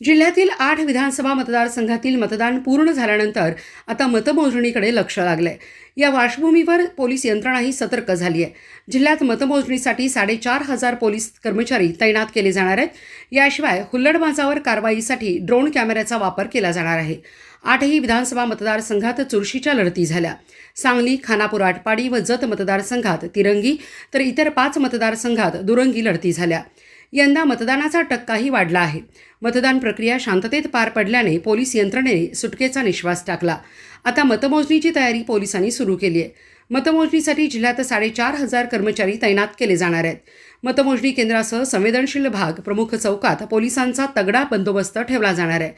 जिल्ह्यातील 8 विधानसभा मतदारसंघातील मतदान पूर्ण झाल्यानंतर आता मतमोजणीकडे लक्ष लागलंय. या पार्श्वभूमीवर पोलीस यंत्रणाही सतर्क झाली आहे. जिल्ह्यात मतमोजणीसाठी 4,500 पोलीस कर्मचारी तैनात केले जाणार आहेत. याशिवाय हुल्लडबाजावर कारवाईसाठी ड्रोन कॅमेऱ्याचा वापर केला जाणार आहे. 8ही विधानसभा मतदारसंघात चुरशीच्या लढती झाल्या. सांगली, खानापूर, आटपाडी व जत मतदारसंघात तिरंगी तर इतर 5 मतदारसंघात दुरंगी लढती झाल्या. यंदा मतदानाचा टक्काही वाढला आहे. मतदान प्रक्रिया शांततेत पार पडल्याने पोलीस यंत्रणेने सुटकेचा निश्वास टाकला. आता मतमोजणीची तयारी पोलिसांनी सुरू केली आहे. मतमोजणीसाठी जिल्ह्यात 4,500 कर्मचारी तैनात केले जाणार आहेत. मतमोजणी केंद्रासह संवेदनशील भाग, प्रमुख चौकात पोलिसांचा तगडा बंदोबस्त ठेवला जाणार आहे.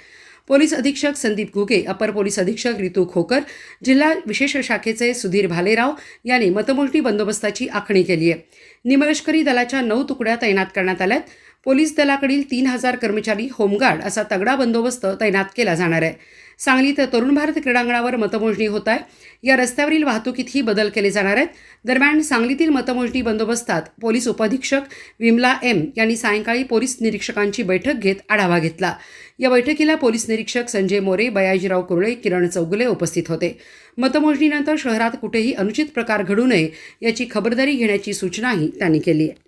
पोलीस अधीक्षक संदीप घुगे, अपर पोलीस अधीक्षक रितू खोकर, जिल्हा विशेष शाखेचे सुधीर भालेराव यांनी मतमोजणी बंदोबस्ताची आखणी केली आहे. निमलष्करी दलाच्या 9 तुकड्या तैनात करण्यात आल्यात. पोलीस दलाकडील 3,000 कर्मचारी, होमगार्ड असा तगडा बंदोबस्त तैनात केला जाणार आहे. सांगलीत तरुण भारत क्रीडांगणावर मतमोजणी होत आहे. या रस्त्यावरील वाहतुकीतही बदल केले जाणार आहेत. दरम्यान सांगलीतील मतमोजणी बंदोबस्तात पोलीस उपअधीक्षक विमला एम यांनी सायंकाळी पोलीस निरीक्षकांची बैठक घेत आढावा घेतला. या बैठकीला पोलीस निरीक्षक संजय मोरे, बयाजीराव कुरळे, किरण चौगुले उपस्थित होते. मतमोजणीनंतर शहरात कुठेही अनुचित प्रकार घडू नये याची खबरदारी घेण्याची सूचनाही त्यांनी केली आहे.